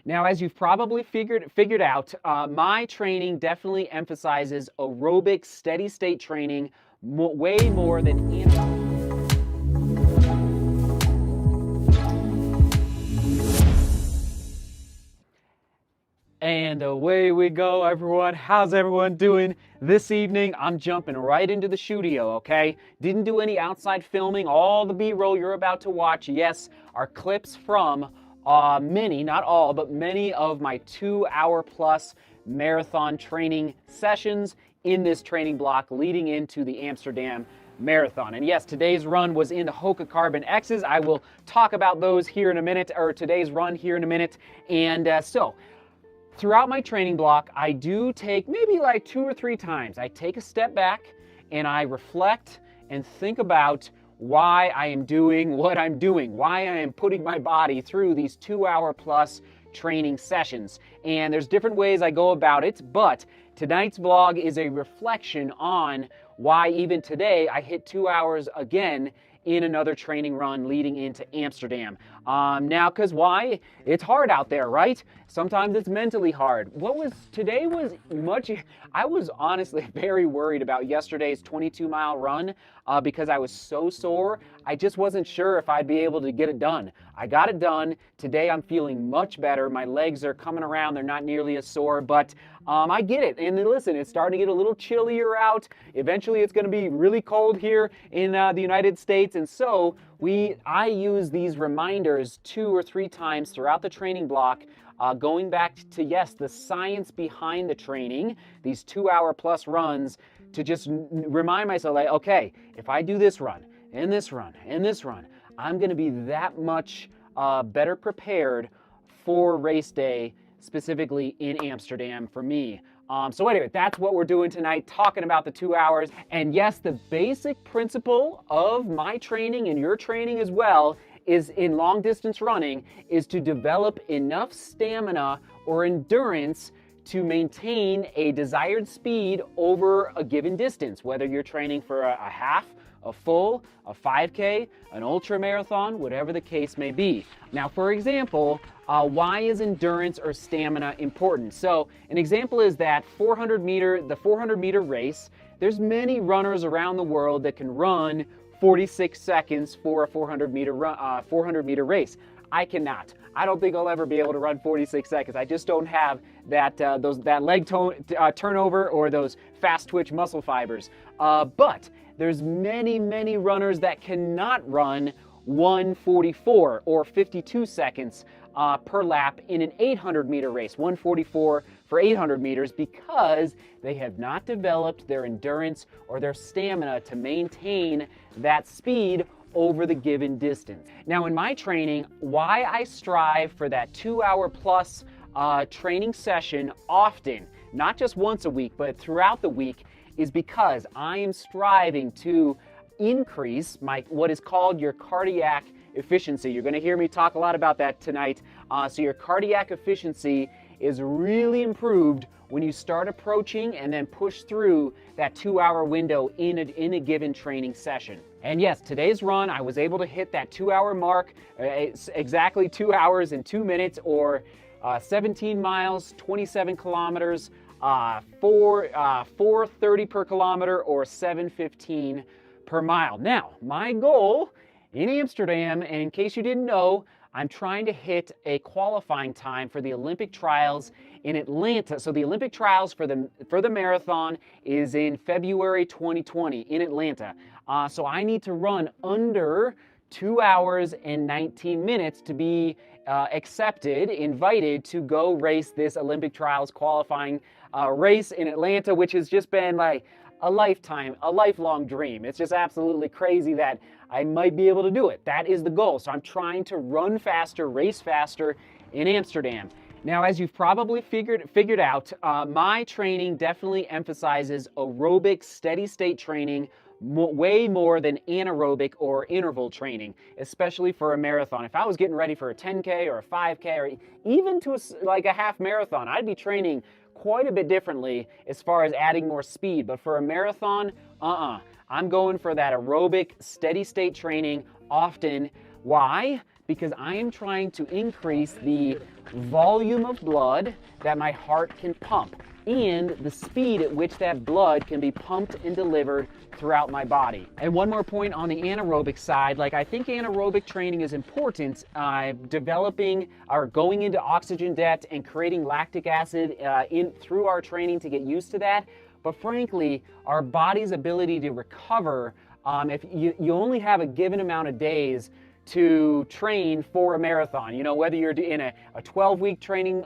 Now, as you've probably figured out, my training definitely emphasizes aerobic steady state training way more than anaerobic. And away we go, everyone. How's everyone doing this evening? I'm jumping right into the studio, okay? Didn't do any outside filming. All the B-roll you're about to watch, yes, are clips from many, not all, but many of my 2-hour plus marathon training sessions in this training block leading into the Amsterdam Marathon. And yes, today's run was in the Hoka Carbon X's. I will talk about those here in a minute, or today's run here in a minute. And throughout my training block, I do take maybe like 2 or 3 times. I take a step back and I reflect and think about why I am doing what I'm doing, why I am putting my body through these 2-hour plus training sessions. And there's different ways I go about it, but tonight's vlog is a reflection on why even today I hit 2 hours again in another training run leading into Amsterdam. Now, because why? It's hard out there, right? Sometimes it's mentally hard. Today was much, I was honestly very worried about yesterday's 22-mile run because I was so sore. I just wasn't sure if I'd be able to get it done. I got it done. Today I'm feeling much better. My legs are coming around. They're not nearly as sore, but I get it. And listen, it's starting to get a little chillier out. Eventually it's going to be really cold here in the United States. And so I use these reminders 2 or 3 times throughout the training block, going back to, yes, the science behind the training, these 2-hour plus runs, to just remind myself, like, okay, if I do this run, and this run, and this run, I'm going to be that much better prepared for race day, specifically in Amsterdam for me. So anyway, that's what we're doing tonight, talking about the 2 hours. And yes, the basic principle of my training and your training as well is in long distance running is to develop enough stamina or endurance to maintain a desired speed over a given distance, whether you're training for a half, a full, a 5K, an ultra marathon, whatever the case may be. Now, for example, why is endurance or stamina important? So an example is that the 400 meter race. There's many runners around the world that can run 46 seconds for a 400 meter race. I cannot. I don't think I'll ever be able to run 46 seconds. I just don't have that leg turnover or those fast twitch muscle fibers. But there's many runners that cannot run 1:44 or 52 seconds per lap in an 800 meter race, 1:44 for 800 meters, because they have not developed their endurance or their stamina to maintain that speed over the given distance. Now, in my training, why I strive for that 2-hour plus training session often, not just once a week, but throughout the week, is because I am striving to increase what is called your cardiac efficiency. You're going to hear me talk a lot about that tonight. So your cardiac efficiency is really improved when you start approaching and then push through that 2-hour window in a given training session. And yes, today's run, I was able to hit that 2-hour mark, exactly 2 hours and 2 minutes, or 17 miles, 27 kilometers, 4:30 per kilometer, or 7:15 per mile. Now, my goal in Amsterdam, and in case you didn't know, I'm trying to hit a qualifying time for the Olympic trials in Atlanta. So the Olympic trials for the marathon is in February 2020 in Atlanta. So I need to run under 2 hours and 19 minutes to be invited to go race this Olympic trials qualifying race in Atlanta, which has just been like a lifelong dream. It's just absolutely crazy that I might be able to do it. That is the goal. So I'm trying to run faster, race faster in Amsterdam. Now, as you've probably figured out, my training definitely emphasizes aerobic steady state training way more than anaerobic or interval training, especially for a marathon. If I was getting ready for a 10K or a 5K or even to a half marathon, I'd be training quite a bit differently as far as adding more speed. But for a marathon, I'm going for that aerobic steady state training often. Why? because I am trying to increase the volume of blood that my heart can pump and the speed at which that blood can be pumped and delivered throughout my body. And one more point on the anaerobic side, like I think anaerobic training is important, developing or going into oxygen debt and creating lactic acid through our training to get used to that. But frankly, our body's ability to recover, if you only have a given amount of days to train for a marathon, you know, whether you're in a 12-week training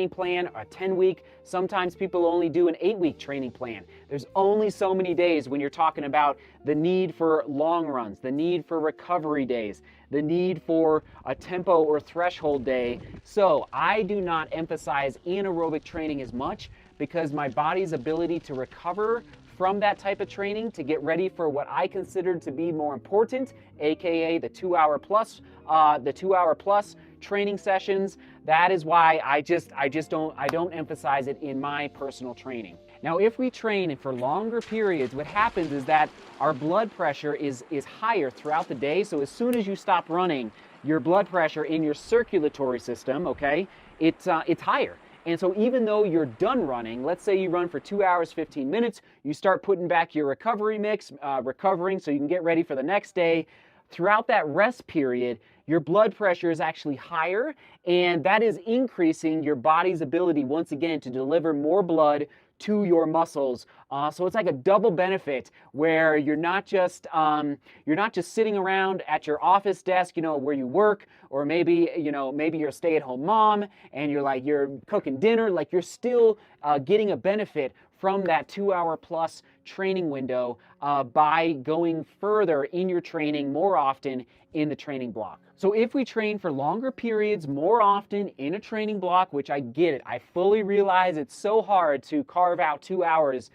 plan, a 10-week, sometimes people only do an 8-week training plan. There's only so many days when you're talking about the need for long runs, the need for recovery days, the need for a tempo or threshold day. So I do not emphasize anaerobic training as much because my body's ability to recover from that type of training to get ready for what I consider to be more important, aka the 2 hour plus training sessions. That is why I don't emphasize it in my personal training. Now, if we train for longer periods, what happens is that our blood pressure is higher throughout the day. So as soon as you stop running, your blood pressure in your circulatory system, okay, it's higher. And so even though you're done running, let's say you run for 2 hours, 15 minutes, you start putting back your recovery mix, recovering so you can get ready for the next day. Throughout that rest period, your blood pressure is actually higher, and that is increasing your body's ability, once again, to deliver more blood to your muscles. So it's like a double benefit where you're not just sitting around at your office desk, you know, where you work, or maybe you're a stay-at-home mom and you're cooking dinner, like you're still getting a benefit from that 2 hour plus training window by going further in your training more often in the training block. So if we train for longer periods more often in a training block, which I get it, I fully realize it's so hard to carve out 2 hours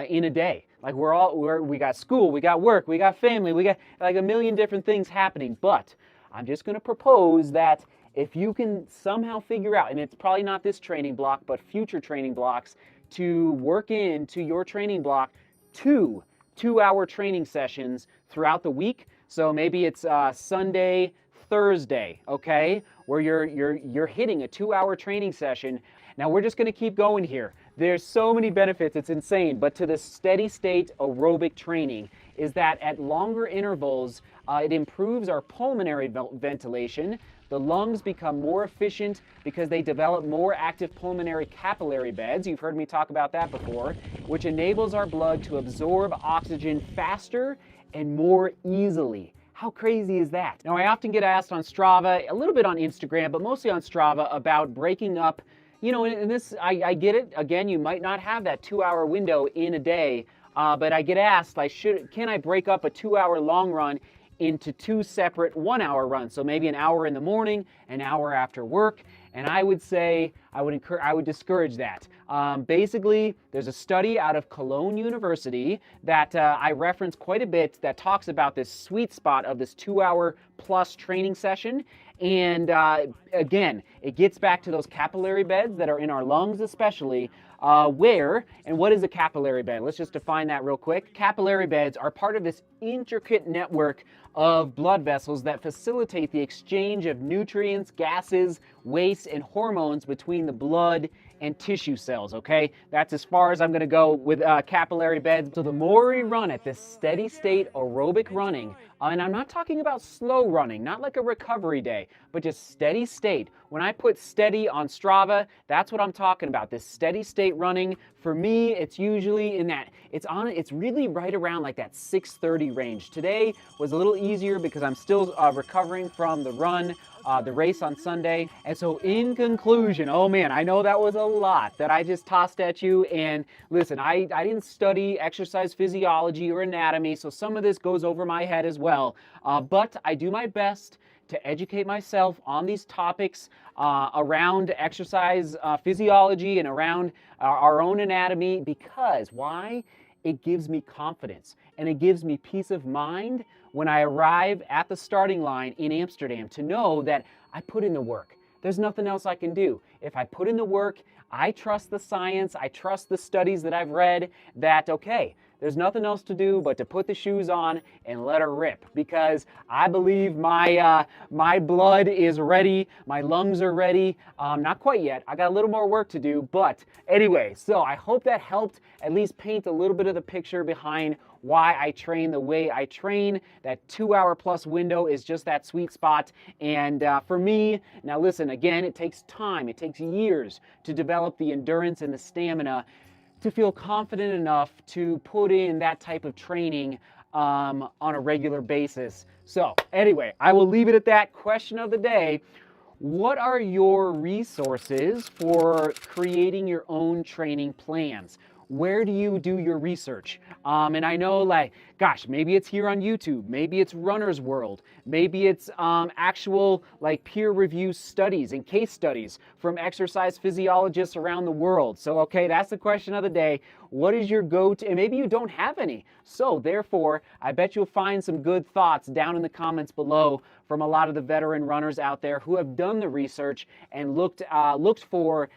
in a day. Like we got school, we got work, we got family, we got like a million different things happening. But I'm just going to propose that if you can somehow figure out, and it's probably not this training block, but future training blocks, to work into your training block 2 2-hour training sessions throughout the week. So maybe it's Sunday, Thursday, okay, where you're hitting a 2-hour training session. Now we're just going to keep going here. There's so many benefits, it's insane. But to the steady state aerobic training is that at longer intervals, it improves our pulmonary ventilation. The lungs become more efficient because they develop more active pulmonary capillary beds. You've heard me talk about that before, which enables our blood to absorb oxygen faster and more easily. How crazy is that? Now, I often get asked on Strava, a little bit on Instagram, but mostly on Strava, about breaking up, you know, and this, I get it. Again, you might not have that 2-hour window in a day, but I get asked, like, can I break up a 2-hour long run into 2 separate 1-hour runs? So maybe an hour in the morning, an hour after work. And I would say, I would discourage that. Basically, there's a study out of Cologne University that I reference quite a bit that talks about this sweet spot of this 2-hour plus training session. And again, it gets back to those capillary beds that are in our lungs especially, and what is a capillary bed? Let's just define that real quick. Capillary beds are part of this intricate network of blood vessels that facilitate the exchange of nutrients, gases, waste, and hormones between the blood and tissue cells, okay? That's as far as I'm gonna go with capillary beds. So the more we run at this steady state aerobic running, and I'm not talking about slow running, not like a recovery day, but just steady state. When I put steady on Strava, that's what I'm talking about, this steady state running. For me, it's usually in that, it's really right around like that 6:30 range. Today was a little easier because I'm still recovering from the run, the race on Sunday. And so in conclusion, oh man, I know that was a lot that I just tossed at you. And listen, I didn't study exercise physiology or anatomy, so some of this goes over my head as well. But I do my best to educate myself on these topics around exercise physiology and around our own anatomy, because why? It gives me confidence and it gives me peace of mind when I arrive at the starting line in Amsterdam to know that I put in the work. There's nothing else I can do. if I put in the work, I trust the science, I trust the studies that I've read, that, okay, there's nothing else to do but to put the shoes on and let her rip, because I believe my blood is ready, my lungs are ready. Not quite yet. I got a little more work to do, but anyway, so I hope that helped at least paint a little bit of the picture behind why I train the way I train. That 2-hour plus window is just that sweet spot. And for me, now listen, again, it takes time, it takes years to develop the endurance and the stamina to feel confident enough to put in that type of training on a regular basis. So anyway, I will leave it at that. Question of the day: what are your resources for creating your own training plans? Where do you do your research? And I know, like, gosh, maybe it's here on YouTube, maybe it's Runner's World, maybe it's actual like peer review studies and case studies from exercise physiologists around the world. So, okay, that's the question of the day. What is your go-to? And maybe you don't have any. So therefore, I bet you'll find some good thoughts down in the comments below from a lot of the veteran runners out there who have done the research and looked for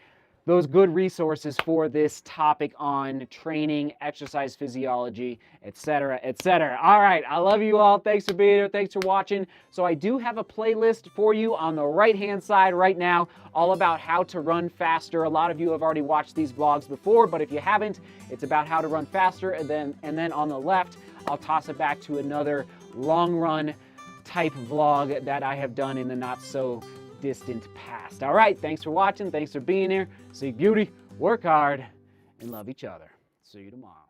those good resources for this topic on training, exercise physiology, etc., etc. All right, I love you all. Thanks for being here. Thanks for watching. So I do have a playlist for you on the right-hand side right now, all about how to run faster. A lot of you have already watched these vlogs before, but if you haven't, it's about how to run faster. And then on the left, I'll toss it back to another long run type vlog that I have done in the not so distant past. All right, thanks for watching. Thanks for being here. Seek beauty, work hard, and love each other. See you tomorrow.